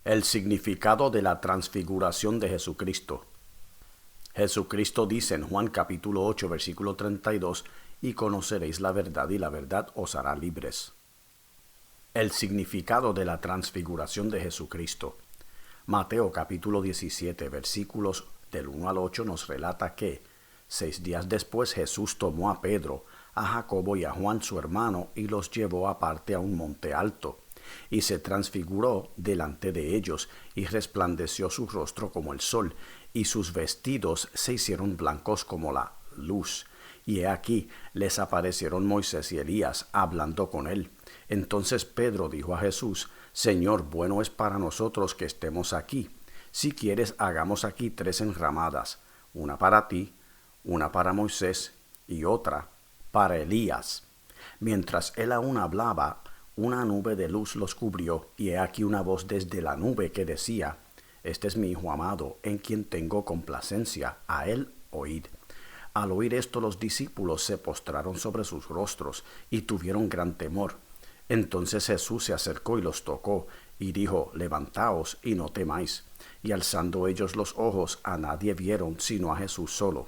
El significado de la transfiguración de Jesucristo. Jesucristo dice en Juan capítulo 8, versículo 32, y conoceréis la verdad y la verdad os hará libres. El significado de la transfiguración de Jesucristo. Mateo capítulo 17, versículos del 1 al 8 nos relata que 6 días después Jesús tomó a Pedro, a Jacobo y a Juan su hermano y los llevó aparte a un monte alto. Y se transfiguró delante de ellos, y resplandeció su rostro como el sol, y sus vestidos se hicieron blancos como la luz. Y he aquí, les aparecieron Moisés y Elías, hablando con él. Entonces Pedro dijo a Jesús: Señor, bueno es para nosotros que estemos aquí. Si quieres, hagamos aquí 3 enramadas, una para ti, una para Moisés, y otra para Elías. Mientras él aún hablaba, una nube de luz los cubrió, y he aquí una voz desde la nube que decía: Este es mi Hijo amado, en quien tengo complacencia, a él oíd. Al oír esto, los discípulos se postraron sobre sus rostros, y tuvieron gran temor. Entonces Jesús se acercó y los tocó, y dijo: Levantaos, y no temáis. Y alzando ellos los ojos, a nadie vieron, sino a Jesús solo.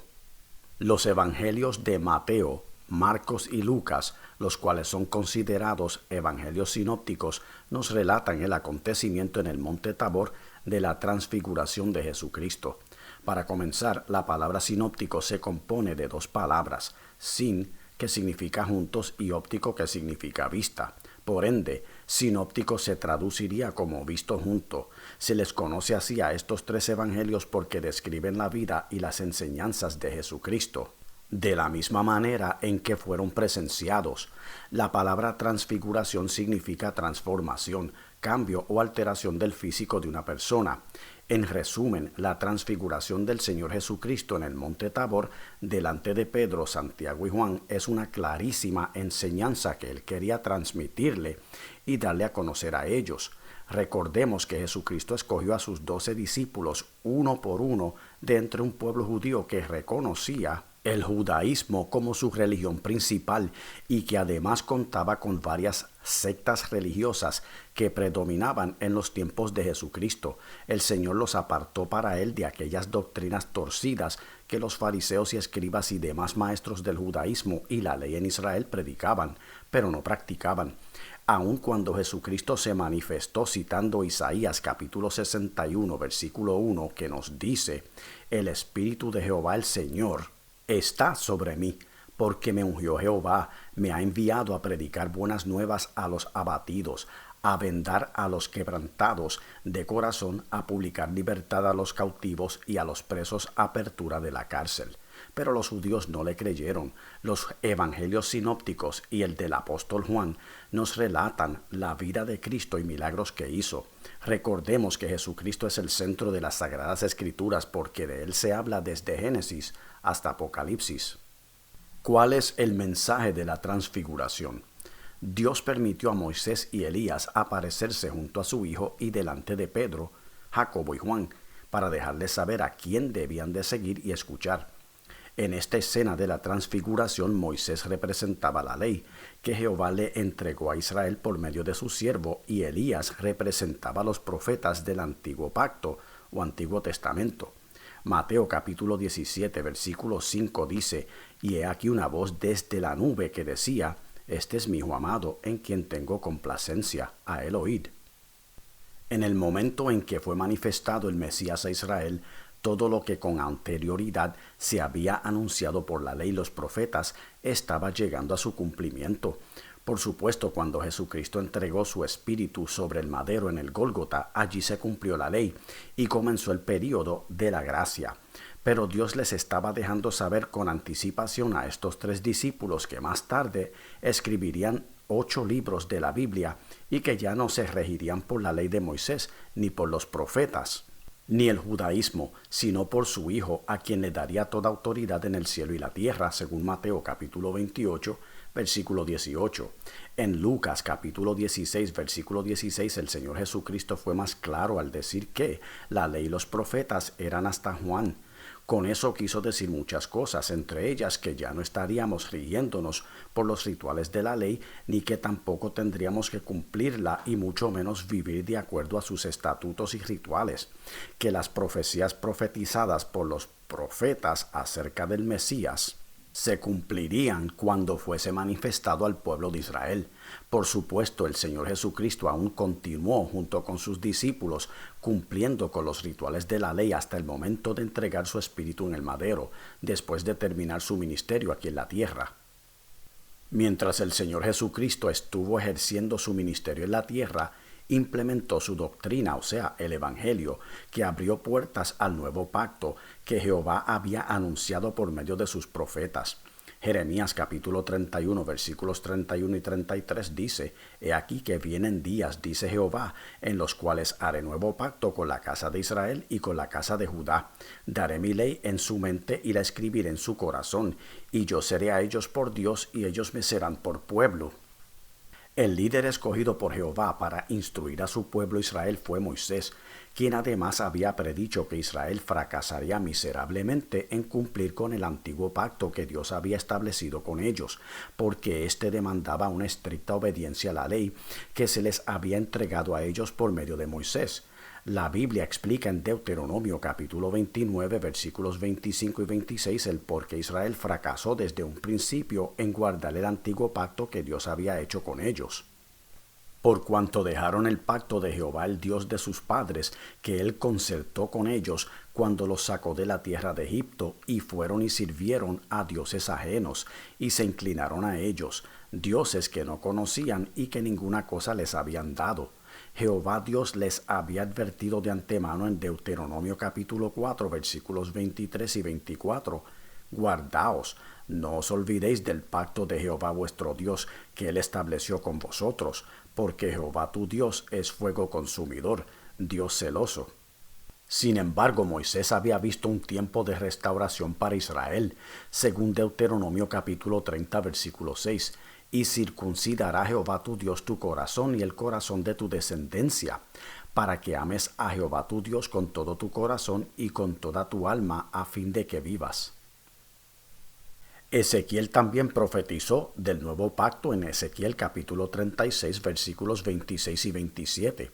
Los evangelios de Mateo, Marcos y Lucas, los cuales son considerados evangelios sinópticos, nos relatan el acontecimiento en el monte Tabor de la transfiguración de Jesucristo. Para comenzar, la palabra sinóptico se compone de 2 palabras: sin, que significa juntos, y óptico, que significa vista. Por ende, sinóptico se traduciría como visto junto. Se les conoce así a estos 3 evangelios porque describen la vida y las enseñanzas de Jesucristo de la misma manera en que fueron presenciados. La palabra transfiguración significa transformación, cambio o alteración del físico de una persona. En resumen, la transfiguración del Señor Jesucristo en el monte Tabor, delante de Pedro, Santiago y Juan, es una clarísima enseñanza que él quería transmitirle y darle a conocer a ellos. Recordemos que Jesucristo escogió a sus 12 discípulos uno por uno de entre un pueblo judío que reconocía el judaísmo como su religión principal y que además contaba con varias sectas religiosas que predominaban en los tiempos de Jesucristo. El Señor los apartó para él de aquellas doctrinas torcidas que los fariseos y escribas y demás maestros del judaísmo y la ley en Israel predicaban, pero no practicaban. Aun cuando Jesucristo se manifestó citando Isaías capítulo 61, versículo 1, que nos dice: El Espíritu de Jehová el Señor está sobre mí, porque me ungió Jehová, me ha enviado a predicar buenas nuevas a los abatidos, a vendar a los quebrantados de corazón, a publicar libertad a los cautivos y a los presos apertura de la cárcel. Pero los judíos no le creyeron. Los evangelios sinópticos y el del apóstol Juan nos relatan la vida de Cristo y milagros que hizo. Recordemos que Jesucristo es el centro de las Sagradas Escrituras porque de él se habla desde Génesis hasta Apocalipsis. ¿Cuál es el mensaje de la transfiguración? Dios permitió a Moisés y Elías aparecerse junto a su hijo y delante de Pedro, Jacobo y Juan, para dejarles saber a quién debían de seguir y escuchar. En esta escena de la transfiguración, Moisés representaba la ley que Jehová le entregó a Israel por medio de su siervo, y Elías representaba a los profetas del Antiguo Pacto o Antiguo Testamento. Mateo capítulo 17, versículo 5 dice: Y he aquí una voz desde la nube que decía: Este es mi Hijo amado, en quien tengo complacencia, a él oíd. En el momento en que fue manifestado el Mesías a Israel, todo lo que con anterioridad se había anunciado por la ley y los profetas estaba llegando a su cumplimiento. Por supuesto, cuando Jesucristo entregó su espíritu sobre el madero en el Gólgota, allí se cumplió la ley y comenzó el período de la gracia. Pero Dios les estaba dejando saber con anticipación a estos 3 discípulos que más tarde escribirían 8 libros de la Biblia y que ya no se regirían por la ley de Moisés ni por los profetas ni el judaísmo, sino por su Hijo, a quien le daría toda autoridad en el cielo y la tierra, según Mateo capítulo 28, versículo 18. En Lucas capítulo 16, versículo 16, el Señor Jesucristo fue más claro al decir que la ley y los profetas eran hasta Juan. Con eso quiso decir muchas cosas, entre ellas que ya no estaríamos rigiéndonos por los rituales de la ley, ni que tampoco tendríamos que cumplirla y mucho menos vivir de acuerdo a sus estatutos y rituales, que las profecías profetizadas por los profetas acerca del Mesías se cumplirían cuando fuese manifestado al pueblo de Israel. Por supuesto, el Señor Jesucristo aún continuó junto con sus discípulos cumpliendo con los rituales de la ley hasta el momento de entregar su espíritu en el madero, después de terminar su ministerio aquí en la tierra. Mientras el Señor Jesucristo estuvo ejerciendo su ministerio en la tierra, implementó su doctrina, o sea, el Evangelio, que abrió puertas al nuevo pacto que Jehová había anunciado por medio de sus profetas. Jeremías capítulo 31, versículos 31 y 33 dice: He aquí que vienen días, dice Jehová, en los cuales haré nuevo pacto con la casa de Israel y con la casa de Judá. Daré mi ley en su mente y la escribiré en su corazón, y yo seré a ellos por Dios y ellos me serán por pueblo. El líder escogido por Jehová para instruir a su pueblo Israel fue Moisés, quien además había predicho que Israel fracasaría miserablemente en cumplir con el antiguo pacto que Dios había establecido con ellos, porque éste demandaba una estricta obediencia a la ley que se les había entregado a ellos por medio de Moisés. La Biblia explica en Deuteronomio capítulo 29, versículos 25 y 26 el por qué Israel fracasó desde un principio en guardar el antiguo pacto que Dios había hecho con ellos. Por cuanto dejaron el pacto de Jehová, el Dios de sus padres, que él concertó con ellos cuando los sacó de la tierra de Egipto, y fueron y sirvieron a dioses ajenos, y se inclinaron a ellos, dioses que no conocían y que ninguna cosa les habían dado. Jehová Dios les había advertido de antemano en Deuteronomio capítulo 4, versículos 23 y 24. Guardaos, no os olvidéis del pacto de Jehová vuestro Dios, que él estableció con vosotros, porque Jehová tu Dios es fuego consumidor, Dios celoso. Sin embargo, Moisés había visto un tiempo de restauración para Israel, según Deuteronomio capítulo 30, versículo 6. Y circuncidará Jehová tu Dios tu corazón y el corazón de tu descendencia, para que ames a Jehová tu Dios con todo tu corazón y con toda tu alma, a fin de que vivas. Ezequiel también profetizó del nuevo pacto en Ezequiel capítulo 36, versículos 26 y 27.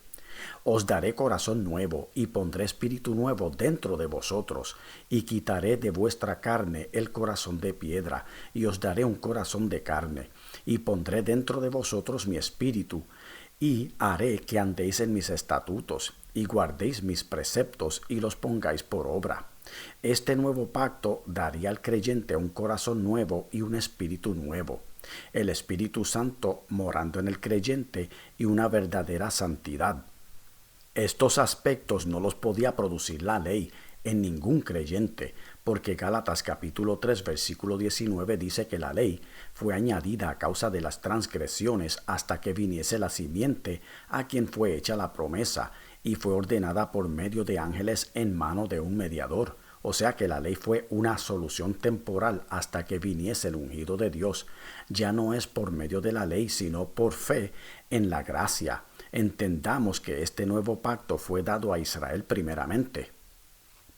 Os daré corazón nuevo, y pondré espíritu nuevo dentro de vosotros, y quitaré de vuestra carne el corazón de piedra, y os daré un corazón de carne, y pondré dentro de vosotros mi espíritu, y haré que andéis en mis estatutos, y guardéis mis preceptos, y los pongáis por obra. Este nuevo pacto daría al creyente un corazón nuevo y un espíritu nuevo, el Espíritu Santo morando en el creyente y una verdadera santidad. Estos aspectos no los podía producir la ley en ningún creyente, porque Gálatas capítulo 3 versículo 19 dice que la ley fue añadida a causa de las transgresiones hasta que viniese la simiente a quien fue hecha la promesa, y fue ordenada por medio de ángeles en mano de un mediador. O sea que la ley fue una solución temporal hasta que viniese el ungido de Dios. Ya no es por medio de la ley, sino por fe en la gracia. Entendamos que este nuevo pacto fue dado a Israel primeramente.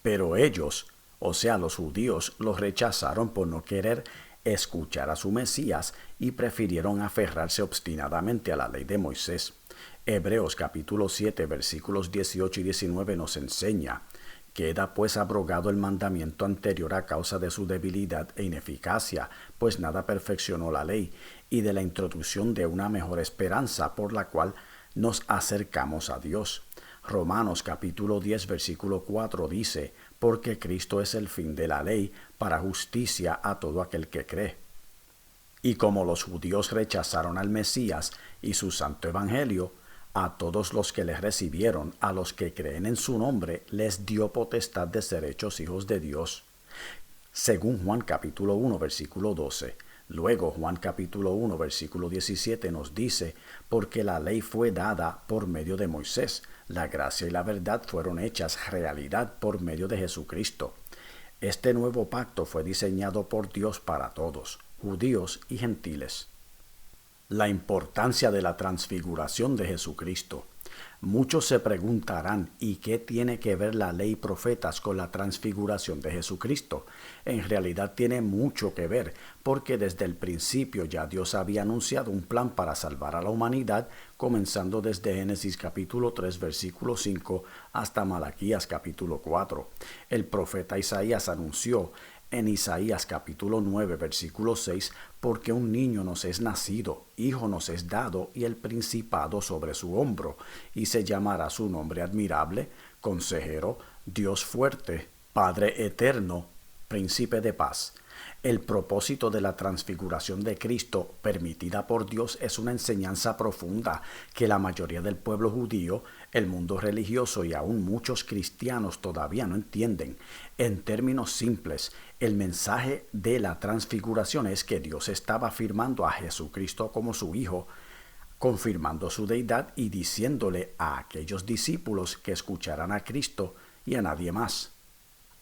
Pero ellos, o sea los judíos, los rechazaron por no querer escuchar a su Mesías y prefirieron aferrarse obstinadamente a la ley de Moisés. Hebreos capítulo 7 versículos 18 y 19 nos enseña: Queda pues abrogado el mandamiento anterior a causa de su debilidad e ineficacia, pues nada perfeccionó la ley, y de la introducción de una mejor esperanza por la cual nos acercamos a Dios. Romanos capítulo 10 versículo 4 dice: Porque Cristo es el fin de la ley para justicia a todo aquel que cree. Y como los judíos rechazaron al Mesías y su santo evangelio, a todos los que le recibieron, a los que creen en su nombre, les dio potestad de ser hechos hijos de Dios. Según Juan capítulo 1 versículo 12. Luego Juan capítulo 1 versículo 17 nos dice: Porque la ley fue dada por medio de Moisés, la gracia y la verdad fueron hechas realidad por medio de Jesucristo. Este nuevo pacto fue diseñado por Dios para todos, judíos y gentiles. La importancia de la transfiguración de Jesucristo. Muchos se preguntarán, ¿y qué tiene que ver la ley y profetas con la transfiguración de Jesucristo? En realidad tiene mucho que ver, porque desde el principio ya Dios había anunciado un plan para salvar a la humanidad, comenzando desde Génesis capítulo 3, versículo 5, hasta Malaquías capítulo 4. El profeta Isaías anunció en Isaías capítulo 9, versículo 6, porque un niño nos es nacido, hijo nos es dado, y el principado sobre su hombro, y se llamará su nombre admirable, consejero, Dios fuerte, Padre eterno, príncipe de paz. El propósito de la transfiguración de Cristo, permitida por Dios, es una enseñanza profunda que la mayoría del pueblo judío, el mundo religioso y aún muchos cristianos todavía no entienden. En términos simples, el mensaje de la transfiguración es que Dios estaba afirmando a Jesucristo como su Hijo, confirmando su deidad y diciéndole a aquellos discípulos que escucharan a Cristo y a nadie más.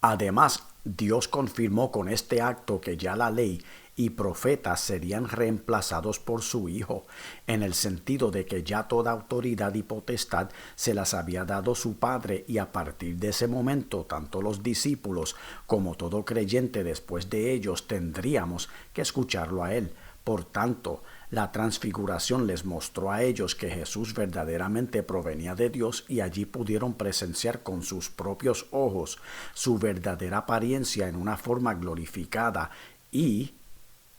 Además, Dios confirmó con este acto que ya la ley y profetas serían reemplazados por su Hijo, en el sentido de que ya toda autoridad y potestad se las había dado su Padre, y a partir de ese momento tanto los discípulos como todo creyente después de ellos tendríamos que escucharlo a Él. Por tanto, la transfiguración les mostró a ellos que Jesús verdaderamente provenía de Dios, y allí pudieron presenciar con sus propios ojos su verdadera apariencia en una forma glorificada y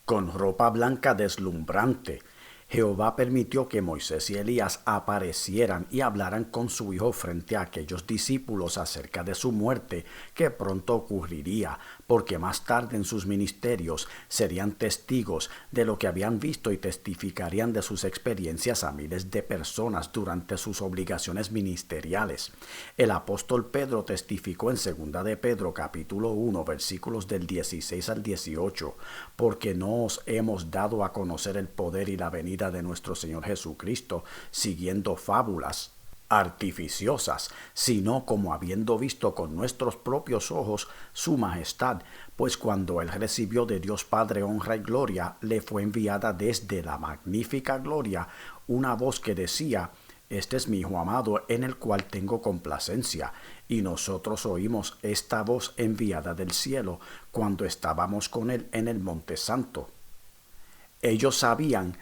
con ropa blanca deslumbrante. Jehová permitió que Moisés y Elías aparecieran y hablaran con su Hijo frente a aquellos discípulos acerca de su muerte, que pronto ocurriría, porque más tarde en sus ministerios serían testigos de lo que habían visto y testificarían de sus experiencias a miles de personas durante sus obligaciones ministeriales. El apóstol Pedro testificó en 2 de Pedro capítulo 1 versículos del 16 al 18, porque no os hemos dado a conocer el poder y la venida de nuestro Señor Jesucristo siguiendo fábulas artificiosas, sino como habiendo visto con nuestros propios ojos su majestad, pues cuando él recibió de Dios Padre honra y gloria, le fue enviada desde la magnífica gloria una voz que decía: este es mi Hijo amado, en el cual tengo complacencia. Y nosotros oímos esta voz enviada del cielo cuando estábamos con él en el Monte Santo. Ellos sabían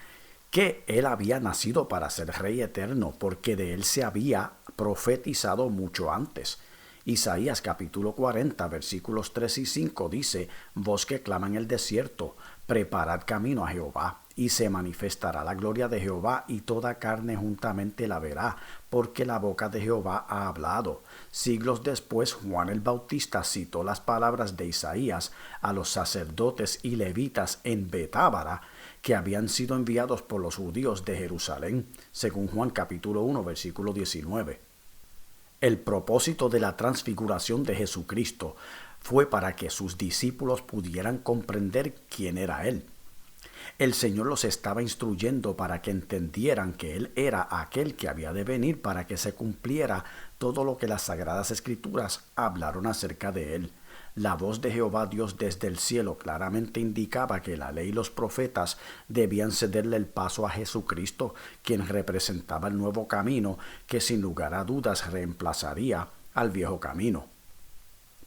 que él había nacido para ser Rey eterno, porque de él se había profetizado mucho antes. Isaías capítulo 40 versículos 3 y 5 dice: voz que clama en el desierto, preparad camino a Jehová, y se manifestará la gloria de Jehová, y toda carne juntamente la verá, porque la boca de Jehová ha hablado. Siglos después, Juan el Bautista citó las palabras de Isaías a los sacerdotes y levitas en Betábara, que habían sido enviados por los judíos de Jerusalén, según Juan capítulo 1 versículo 19. El propósito de la transfiguración de Jesucristo fue para que sus discípulos pudieran comprender quién era Él. El Señor los estaba instruyendo para que entendieran que Él era aquel que había de venir para que se cumpliera todo lo que las Sagradas Escrituras hablaron acerca de Él. La voz de Jehová Dios desde el cielo claramente indicaba que la ley y los profetas debían cederle el paso a Jesucristo, quien representaba el nuevo camino que sin lugar a dudas reemplazaría al viejo camino.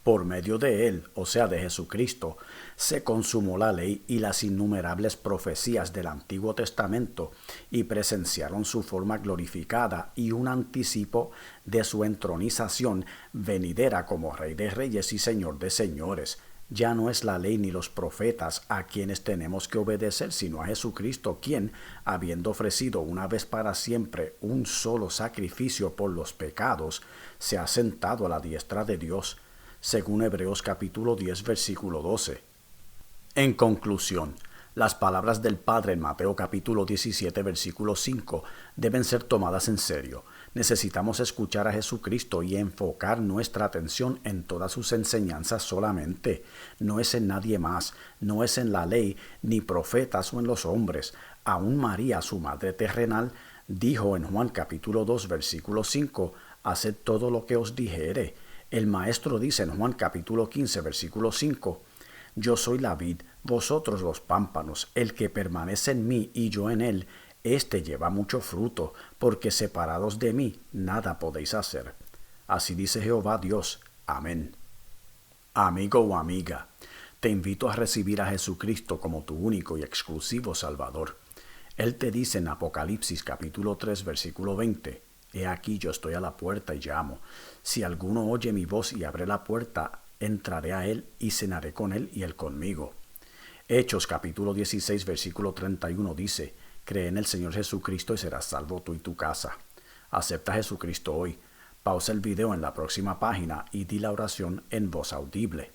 Por medio de él, o sea de Jesucristo, se consumó la ley y las innumerables profecías del Antiguo Testamento, y presenciaron su forma glorificada y un anticipo de su entronización venidera como Rey de Reyes y Señor de Señores. Ya no es la ley ni los profetas a quienes tenemos que obedecer, sino a Jesucristo, quien, habiendo ofrecido una vez para siempre un solo sacrificio por los pecados, se ha sentado a la diestra de Dios, según Hebreos capítulo 10 versículo 12. En conclusión, las palabras del Padre en Mateo capítulo 17 versículo 5 deben ser tomadas en serio. Necesitamos escuchar a Jesucristo y enfocar nuestra atención en todas sus enseñanzas solamente. No es en nadie más, no es en la ley, ni profetas o en los hombres. Aún María, su madre terrenal, dijo en Juan capítulo 2 versículo 5, haced todo lo que os dijere. El Maestro dice en Juan capítulo 15 versículo 5, yo soy la vid, vosotros los pámpanos, el que permanece en mí y yo en él, Este lleva mucho fruto, porque separados de mí nada podéis hacer. Así dice Jehová Dios. Amén. Amigo o amiga, te invito a recibir a Jesucristo como tu único y exclusivo Salvador. Él te dice en Apocalipsis capítulo 3 versículo 20, He aquí yo estoy a la puerta y llamo. Si alguno oye mi voz y abre la puerta, entraré a él y cenaré con él y él conmigo. Hechos capítulo 16 versículo 31 dice, Cree en el Señor Jesucristo y serás salvo tú y tu casa. Acepta a Jesucristo hoy. Pausa el video en la próxima página y di la oración en voz audible.